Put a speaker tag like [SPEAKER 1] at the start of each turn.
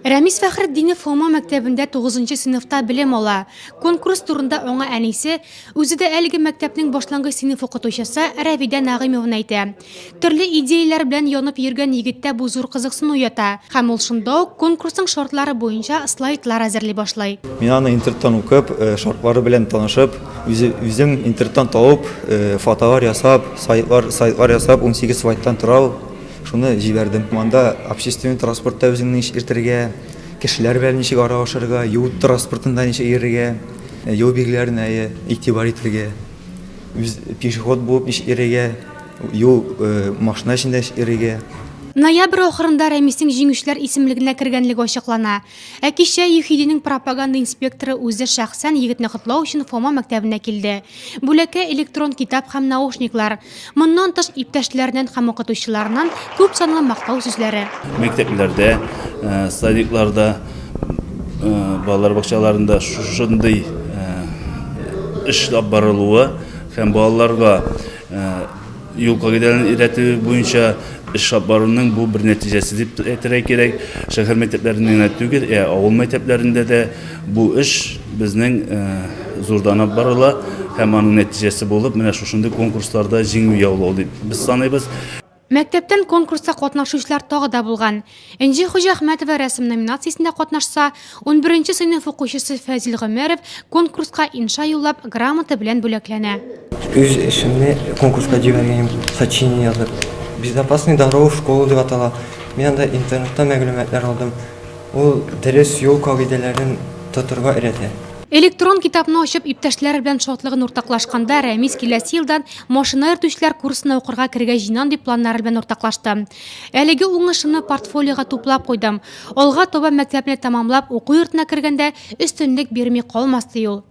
[SPEAKER 1] Рәмис Фәхретдинов Фома мәктәбендә 9-нчы сыйныфта белем ала. Конкурс турында аңа әнисе, үзе дә әлеге мәктәпнең башлангыч сыйныф укытучысы Рәбидә Нагыймовна әйтә. Төрле идеяләр белән янып йөргән егеттә бу зур кызыксыну ята. Һәм ул шунда ук конкурсның шартлары буенча слайдлар әзерли башлый.
[SPEAKER 2] Мин аны интернеттан укып, шартлары белән танышып, үзем интернеттан табып, фотолар ясап, сайтлар ясап, 18 слайдтан тора. Шуны җибәрдем. Монда общественный транспортта үзеңне ишертергә, кешеләр белән ничек аралашырга, юл транспортында ничек йөрергә, юл билгеләренә игътибар итәргә, пешеход булып ничек йөрергә, юл машина эчендә йөрергә.
[SPEAKER 1] Ноябрь ахырында Рәмиснең җиңүчеләр исемлегенә кергәнлеге ачыклана. Ә кичә ЮХИДИның пропаганда инспекторы үзе шәхсән егетне котлау өчен Фома мәктәбенә килде. Бүләккә электрон китап һәм наушниклар. Моннан тыш иптәшләреннән һәм укытучыларыннан күп санлы мактау сүзләре.
[SPEAKER 3] Мәктәпләрдә, садикларда, балалар бакчаларында шундый эш алып барылуы һәм балаларга юл кагыйдәләрен өйрәтү буенча эш алып баруның бу бер нәтиҗәсе дип әйтергә кирәк. Шәһәр мәктәпләрендә генә түгел, авыл мәктәпләрендә дә бу эш безнең зурданып барыла һәм аның нәтиҗәсе булып, менә шушындый конкурсларда җиңү яулау дип без саныйбыз.
[SPEAKER 1] Мәктәптән конкурста катнашучылар тагы да булган. Энҗе Хуҗа Әхмәтова рәсем номинациясендә катнашса, 11-нче сыйныф укучысы Фәзил Гомәров конкурска инша юллап грамота белән бүләкләнә.
[SPEAKER 4] Үз эшемне конкурска җибәргәнем, сочинение язып. Безопасный дорога в школу дип атала. Мин анда интернетта мәгълүматлар алдым. Ул дөрес юл кагыйдәләрен тотырга өйрәтә.
[SPEAKER 1] Электрон китапны ачып иптәшләре белән шатлыгын уртаклашканда Рәмис киләсе елдан машина йөртүчеләр курсына укырга кергән җинан дип планнары белән уртаклашты. Әлеге уңышымны портфолиога туплап куйдым. Алга таба мәктәпне тәмамлап уку йортына кергәндә өстенлек бирми калмас ди ул.